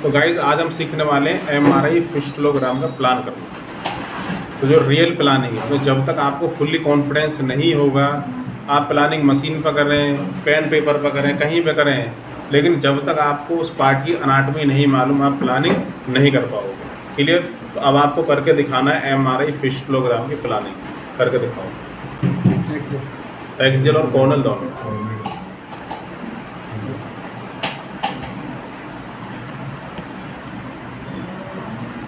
तो गाइज आज हम सीखने वाले हैं MRI फिस्टुलोग्राम का प्लान करना। तो जो रियल प्लानिंग है, तो जब तक आपको फुल्ली कॉन्फिडेंस नहीं होगा, आप प्लानिंग मशीन पर करें, पेन पेपर पर करें, कहीं पे करें, लेकिन जब तक आपको उस पार्ट की अनाटमी नहीं मालूम, आप प्लानिंग नहीं कर पाओगे। क्लियर? तो अब आपको करके दिखाना है MRI फिस्टुलोग्राम की प्लानिंग करके दिखाओ। एक्सियल और कॉर्नल दोनों।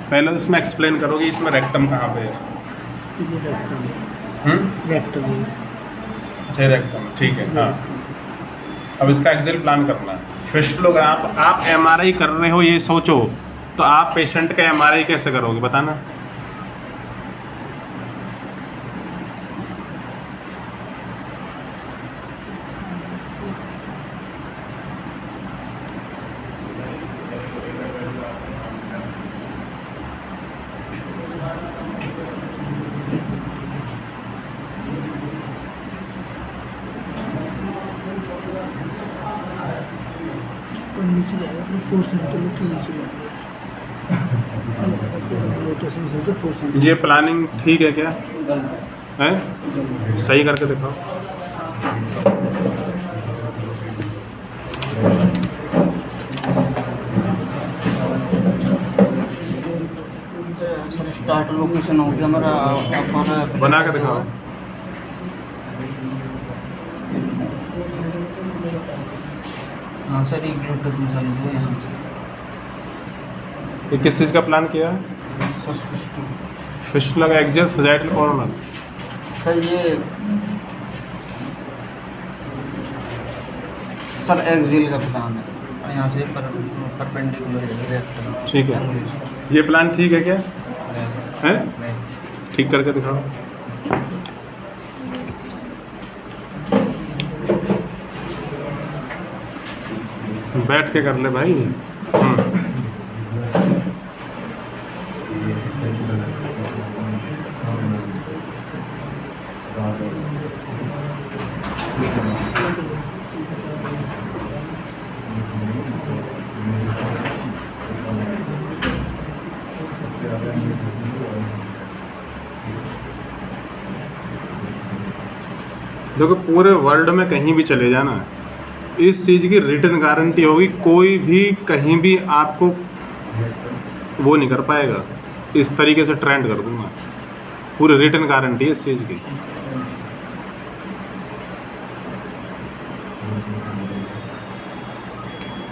पहले तो इसमें एक्सप्लेन करोगे इसमें रेक्टम कहाँ पे है? रेक्टम। अच्छा रेक्टम, ठीक है। हाँ, अब इसका एक्सियल प्लान करना है। फिस्टुलोग्राम आप MRI कर रहे हो ये सोचो, तो आप पेशेंट का MRI कैसे करोगे बताना। नीचे जाएगा 4 सेंटीमीटर नीचे जाएगा। ये प्लानिंग ठीक है क्या है? सही करके दिखाओ। सर स्टार्ट लोकेशन हो गया हमारा, बना के दिखाओ। हाँ सर, ये ग्लूटस मसाला जो है यहाँ से। ये किस चीज़ का प्लान किया है? सर फिस्टुला का एक्सियल सजाइटल कॉर्नर। सर ये सर एक्सियल का प्लान है, यहाँ से परपेंडिकुलर जाएगी। ठीक है, ये प्लान ठीक है क्या है? ठीक करके दिखाओ। बैठ के कर ले भाई। देखो पूरे वर्ल्ड में कहीं भी चले जाना, इस चीज़ की रिटर्न गारंटी होगी, कोई भी कहीं भी आपको वो नहीं कर पाएगा। इस तरीके से ट्रेंड कर दूंगा, पूरी रिटर्न गारंटी है इस चीज़ की।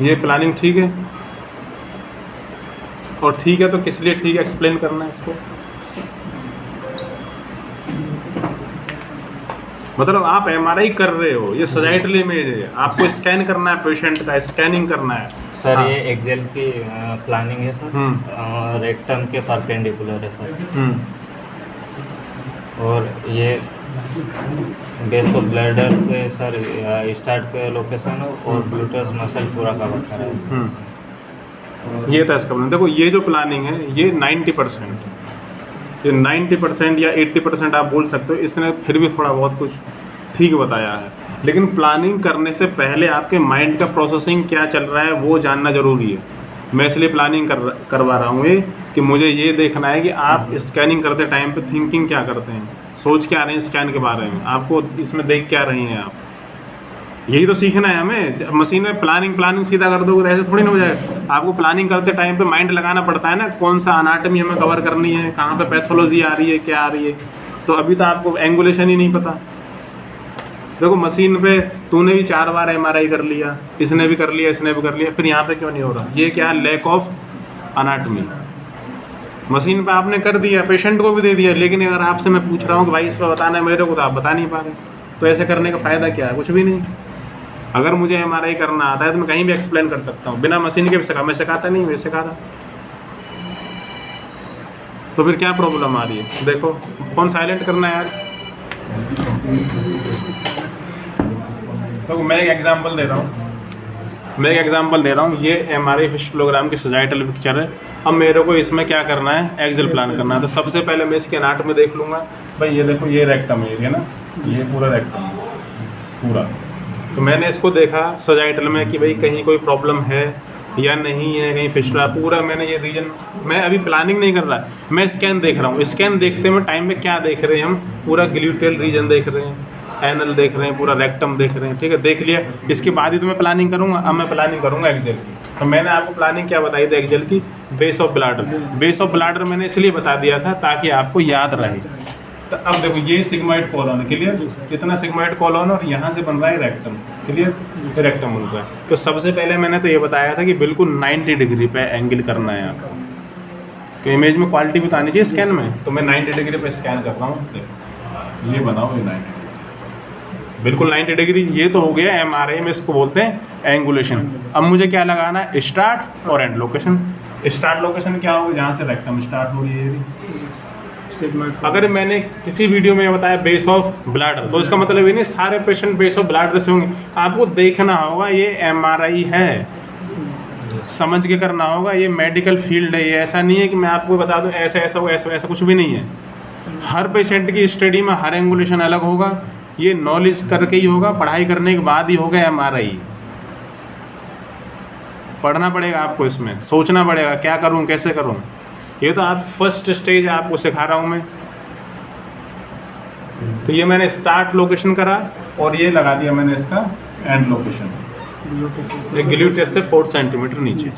ये प्लानिंग ठीक है, और ठीक है तो किस लिए ठीक है एक्सप्लेन करना है इसको। मतलब आप MRI कर रहे हो, ये सजाइटल इमेज है, आपको स्कैन करना है, पेशेंट का स्कैनिंग करना है। सर हाँ। ये एक्सेल की प्लानिंग है सर, रेक्टम के परपेंडिकुलर है सर। और ये बेस ऑफ ब्लैडर से सर स्टार्ट के लोकेशन और ग्लूटस मसल पूरा कवर कर रहा है। ये था इसका प्लान। देखो ये जो प्लानिंग है ये 90%, ये 90% या 80% आप बोल सकते हो। इसने फिर भी थोड़ा बहुत कुछ ठीक बताया है, लेकिन प्लानिंग करने से पहले आपके माइंड का प्रोसेसिंग क्या चल रहा है वो जानना ज़रूरी है। मैं इसलिए प्लानिंग करवा रहा हूँ ये कि मुझे ये देखना है कि आप स्कैनिंग करते टाइम पे थिंकिंग क्या करते हैं, सोच क्या रहे हैं स्कैन के बारे में, आपको इसमें देख क्या रही हैं आप। यही तो सीखना है हमें। मशीन में प्लानिंग सीधा कर दोगे तो ऐसे थोड़ी ना हो जाएगा। आपको प्लानिंग करते टाइम पे माइंड लगाना पड़ता है ना, कौन सा अनाटमी हमें कवर करनी है, कहाँ पे पैथोलॉजी आ रही है, क्या आ रही है। तो अभी तो आपको एंगुलेशन ही नहीं पता। देखो मशीन पे तूने भी 4 बार MRI कर लिया, इसने भी कर लिया, इसने भी कर लिया, फिर यहाँ पे क्यों नहीं हो रहा? ये क्या है? Lack of anatomy. मशीन पे आपने कर दिया, पेशेंट को भी दे दिया, लेकिन अगर आपसे मैं पूछ रहा हूँ कि भाई इस पर बताना है मेरे को, तो आप बता नहीं पा रहे। तो ऐसे करने का फ़ायदा क्या है? कुछ भी नहीं। अगर मुझे MRI करना आता है तो मैं कहीं भी एक्सप्लेन कर सकता हूँ, बिना मशीन के भी सिखा। मैं सिखाता नहीं, मैं सिखा रहा। तो फिर क्या प्रॉब्लम आ रही है? देखो फ़ोन साइलेंट करना है यार। तो मैं एक एग्जांपल दे रहा हूँ। ये MRI फिस्टुलोग्राम की सजाइटल पिक्चर है। अब मेरे को इसमें क्या करना है? एक्सियल प्लान करना है। तो सबसे पहले मैं इसके अनाटमी देख लूँगा। भाई ये देखो, ये रेक्टम एरिया ना, ये पूरा रेक्टम पूरा। तो मैंने इसको देखा सजाइटल में कि भाई कहीं कोई प्रॉब्लम है, या नहीं है, कहीं फिस्टुला, पूरा मैंने ये रीजन, मैं अभी प्लानिंग नहीं कर रहा, मैं स्कैन देख रहा हूँ। स्कैन देखते में टाइम में क्या देख रहे हैं हम, पूरा ग्लूटेल रीजन देख रहे हैं, एनल देख रहे हैं, पूरा रेक्टम देख रहे हैं, ठीक है, देख लिया। इसके बाद ही तो मैं प्लानिंग करूँगा। अब मैं प्लानिंग करूँगा एक्सेल की। तो मैंने आपको प्लानिंग क्या बताई थी एक्सेल की, base of bladder. Base of bladder मैंने इसलिए बता दिया था ताकि आपको याद रहे। तो अब देखो ये सिग्मॉइड कॉलम है, क्लियर, इतना सिग्मॉइड कॉलम और यहाँ से बन रहा है रेक्टम, क्लियर, रेक्टम बन रहा है। तो सबसे पहले मैंने तो ये बताया था कि बिल्कुल 90 डिग्री पे एंगल करना है आपको, तो इमेज में क्वालिटी भी तो आनी चाहिए स्कैन में। तो मैं 90 डिग्री पे स्कैन कर रहा हूँ, देखो ये बनाओ, ये 90 बिल्कुल 90 डिग्री। ये तो हो गया MRI में, इसको बोलते हैं एंगुलेशन। अब मुझे क्या लगाना है, स्टार्ट और एंड लोकेशन। स्टार्ट लोकेशन क्या होगा, जहाँ से रेक्टम स्टार्ट हो रही है। अगर मैंने किसी वीडियो में बताया बेस ऑफ ब्लाडर, तो इसका मतलब ये नहीं सारे पेशेंट बेस ऑफ ब्लाडर से होंगे। आपको देखना होगा ये MRI है, समझ के करना होगा, ये मेडिकल फील्ड है। ये ऐसा नहीं है कि मैं आपको बता दूं ऐसा ऐसा हो, ऐसा कुछ भी नहीं है। हर पेशेंट की स्टडी में हर एंगुलेशन अलग होगा, ये नॉलेज करके ही होगा, पढ़ाई करने के बाद ही होगा MRI। पढ़ना पड़ेगा आपको, इसमें सोचना पड़ेगा क्या करूं कैसे करूं। ये तो आप फर्स्ट स्टेज आपको सिखा रहा हूं मैं। तो ये मैंने स्टार्ट लोकेशन करा और ये लगा दिया मैंने इसका एंड लोकेशन, एक ग्लूटेस से 4 सेंटीमीटर नीचे।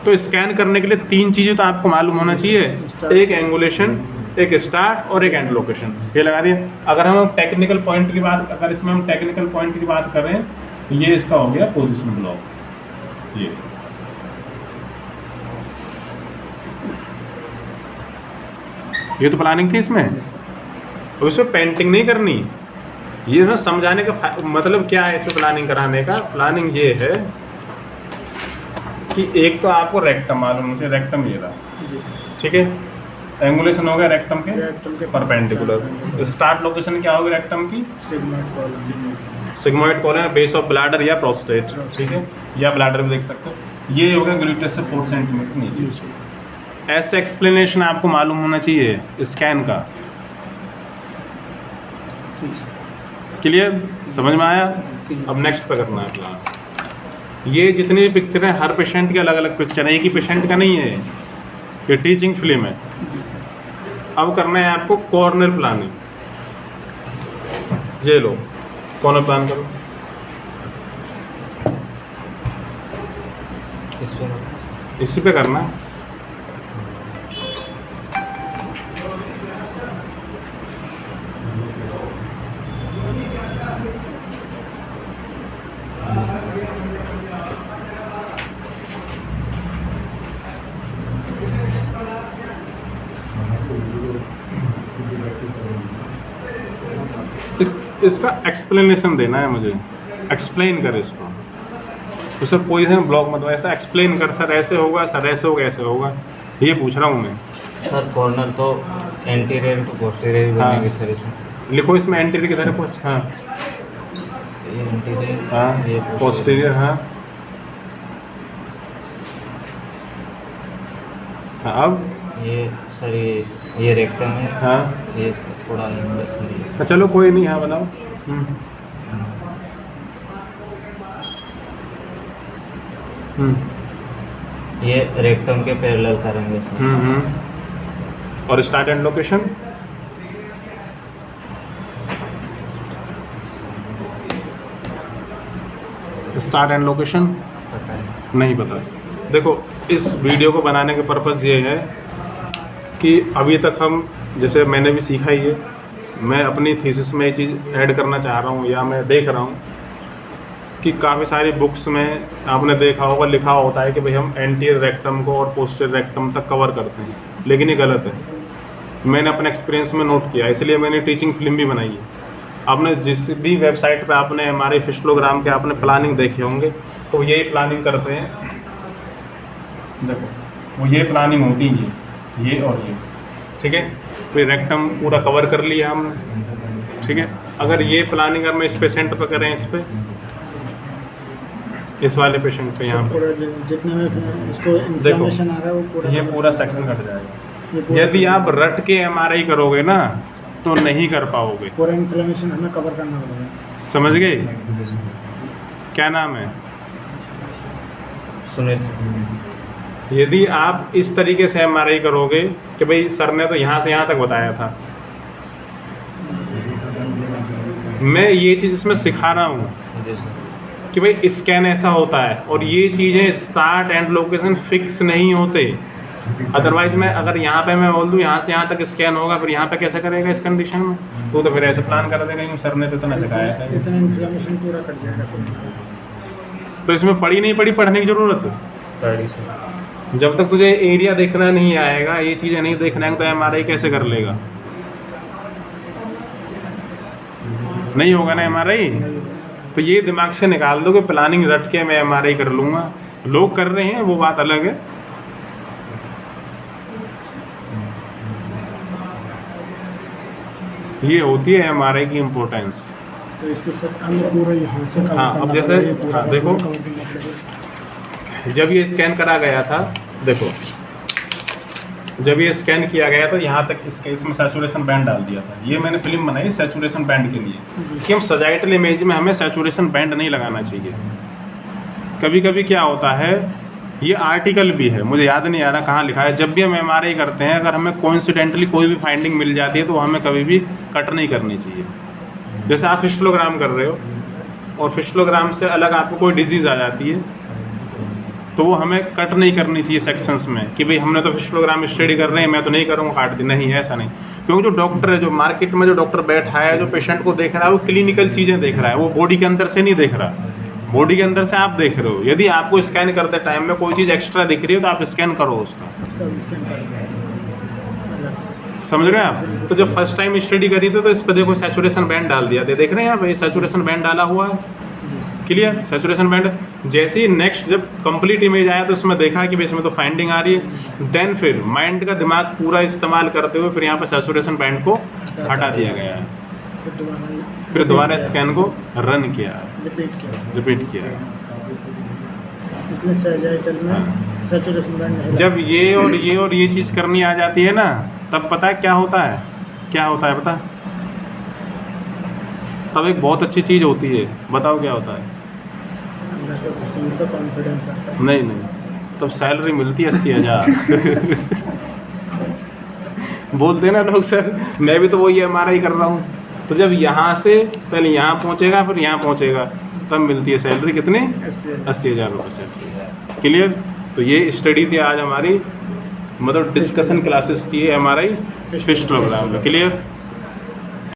तो स्कैन करने के लिए 3 चीज़ें तो आपको मालूम होना चाहिए, एक एंगुलेशन, एक स्टार्ट और एक एंड लोकेशन। ये लगा दिया। अगर हम टेक्निकल पॉइंट की बात, अगर इसमें हम टेक्निकल पॉइंट की बात करें तो ये इसका हो गया पोजीशन ब्लॉक। ये तो प्लानिंग थी इसमें, और इसमें पेंटिंग नहीं करनी। ये ना समझाने का मतलब क्या है इसमें प्लानिंग कराने का। प्लानिंग ये है कि एक तो आपको रेक्टम मालूम, मुझे रेक्टम ये रहा, ठीक है, एंगुलेशन हो गया रेक्टम के परपेंडिकुलर। स्टार्ट लोकेशन क्या होगी रेक्टम की, sigmoid colon, base of bladder या प्रोस्टेट, ठीक है, या ब्लैडर भी देख सकते हो। ये हो गया ग्लूटेस से 4 सेंटीमीटर नीचे। ऐसे एक्सप्लेनेशन आपको मालूम होना चाहिए स्कैन का। क्लियर, समझ में आया। अब नेक्स्ट पे करना है प्लान। ये जितनी भी पिक्चर हैं हर पेशेंट की अलग अलग पिक्चर है, एक ही पेशेंट का नहीं है, ये टीचिंग फिल्म है। अब करना है आपको कॉर्नर प्लानिंग। ये लो कॉर्नर प्लान करो। इसी पे करना है। इसका एक्सप्लेनेशन देना है मुझे, एक्सप्लेन कर इसको। उसे पोजीशन ब्लॉक मत, ऐसा एक्सप्लेन कर, सर ऐसे होगा, सर ऐसे होगा, ऐसे होगा, ये पूछ रहा हूँ मैं। सर कॉर्नर तो एंटीरियर टू पोस्टीरियर बनेगी सर इसमें। लिखो इसमें एंटीरियर किधर है, पोस्ट, हाँ ये एंटीरियर, हाँ, ये पोस्टीरियर, हाँ। अब ये सर ये रेक्टम है, हाँ, ये इसका थोड़ा सर चलो कोई नहीं, हाँ बताओ। ये रेक्टम के पैरेलल करेंगे सर। और start and location, start and location पता है नहीं पता। देखो इस वीडियो को बनाने का पर्पज़ ये है कि अभी तक हम, जैसे मैंने भी सीखा ही है, मैं अपनी थीसिस में ये चीज़ ऐड करना चाह रहा हूँ, या मैं देख रहा हूँ कि काफ़ी सारी बुक्स में आपने देखा होगा लिखा होता है कि भाई हम एंटीरियर रेक्टम को और पोस्टीरियर रेक्टम तक कवर करते हैं, लेकिन ये गलत है। मैंने अपने एक्सपीरियंस में नोट किया, इसलिए मैंने टीचिंग फिल्म भी बनाई है। आपने जिस भी वेबसाइट पे आपने हमारे फिस्टुलोग्राम के आपने प्लानिंग देखे होंगे, तो यही प्लानिंग करते हैं। देखो वो ये प्लानिंग होती है, ये और ये, ठीक है। फिर रेक्टम पूरा कवर कर लिया हमने, ठीक है। अगर ये प्लानिंग अगर मैं इस पेशेंट पर करें, इस पे, इस वाले पेशेंट पे, यहाँ पे जितने में इसको इन्फ्लेमेशन आ रहा है वो पूरा, ये पूरा सेक्शन कट जाएगा। यदि आप रट के MRI करोगे ना तो नहीं कर पाओगे, पूरा इन्फ्लेमेशन हमें कवर करना पड़ेगा। समझ गए। क्या नाम है, सुनील। यदि आप इस तरीके से एमआरआई करोगे कि भाई सर ने तो यहाँ से यहाँ तक बताया था, मैं ये चीज़ इसमें सिखा रहा हूँ जी सर। कि भाई स्कैन ऐसा होता है और ये चीज़ें स्टार्ट एंड लोकेशन फिक्स नहीं होते। अदरवाइज मैं अगर यहाँ पे मैं बोल दूँ यहाँ से यहाँ तक स्कैन होगा, फिर यहाँ पे कैसे करेगा इस कंडीशन में? तो फिर ऐसे प्लान कर देगा कि सर ने तो इतना सिखाया था। इतना इन्फ्लेमेशन पूरा कट जाएगा फिर। तो इसमें पढ़ी नहीं पढ़ी पढ़ने की ज़रूरत है। पढ़ी सर। जब तक तुझे एरिया देखना नहीं आएगा, ये चीज़ें नहीं देखना है, तो एमआरआई कैसे कर लेगा? नहीं होगा ना एमआरआई। तो ये दिमाग से निकाल दो कि प्लानिंग रट के मैं एमआरआई कर लूँगा। लोग कर रहे हैं वो बात अलग है। ये होती है एमआरआई की इम्पोर्टेंस। तो इसके साथ अंदर पूरा यहाँ से cover हाँ, अब करना जैसे पड़ेगा, ये पूरा हाँ, देखो। cover करना पड़ेगा। जब ये स्कैन करा गया था, देखो जब ये स्कैन किया गया तो यहाँ तक इसमें सैचुरेशन बैंड डाल दिया था। ये मैंने फिल्म बनाई सैचुरेशन बैंड के लिए कि हम सजाइटल इमेज में हमें सैचुरेशन बैंड नहीं लगाना चाहिए। कभी कभी क्या होता है, ये आर्टिकल भी है, मुझे याद नहीं आ रहा कहाँ लिखा है, जब भी हम एमआरआई करते हैं अगर हमें कोइंसिडेंटली कोई भी फाइंडिंग मिल जाती है तो हमें कभी भी कट नहीं करनी चाहिए। जैसे आप फिस्टोग्राम कर रहे हो और फिस्टोग्राम से अलग आपको कोई डिजीज़ आ जाती है तो वो हमें कट नहीं करनी चाहिए सेक्शंस में कि भाई हमने तो फिस्टोग्राम स्टडी कर रहे हैं, मैं तो नहीं करूँगा, काट दी। नहीं, ऐसा नहीं। क्योंकि जो डॉक्टर है, जो मार्केट में जो डॉक्टर बैठा है, जो पेशेंट को देख रहा है, वो क्लिनिकल चीज़ें देख रहा है, वो बॉडी के अंदर से नहीं देख रहा। बॉडी के अंदर से आप देख रहे हो। यदि आपको स्कैन करते टाइम में कोई चीज़ एक्स्ट्रा दिख रही है तो आप स्कैन करो उसका। उसका भी scan करेंगे। अलग से। समझ रहे हैं आप? तो जब फर्स्ट टाइम स्टडी करी थी तो इस पर देखो सैचुरेशन बैंड डाल दिया था। देख रहे हैं आप, ये सैचुरेशन बैंड डाला हुआ है, क्लियर? Saturation band. जैसे ही नेक्स्ट जब कंप्लीट इमेज आया तो उसमें देखा कि भाई इसमें तो फाइंडिंग आ रही है, देन फिर माइंड का दिमाग पूरा इस्तेमाल करते हुए फिर यहाँ पर सैचुरेशन बैंड को हटा दिया गया है। फिर दोबारा स्कैन को रन किया, रिपीट किया। इसलिए सैजाइटल में सैचुरेशन बैंड नहीं जब ये और ये चीज़ करनी आ जाती है ना, तब पता है क्या होता है? क्या होता है पता? तब एक बहुत अच्छी चीज़ होती है। बताओ क्या होता है? अंदर से उसी का कॉन्फिडेंस आता है। नहीं, तब सैलरी मिलती है 80,000। बोलते ना लोग, सर मैं भी तो वही एमआरआई कर रहा हूँ। तो जब यहाँ से पहले यहाँ पहुँचेगा फिर यहाँ पहुँचेगा, तब मिलती है सैलरी कितनी? 80,000 रुपये से। क्लियर? तो ये स्टडी थी आज हमारी, मतलब डिस्कशन क्लासेस थी एमआरआई फिस्टोग्राम में। क्लियर?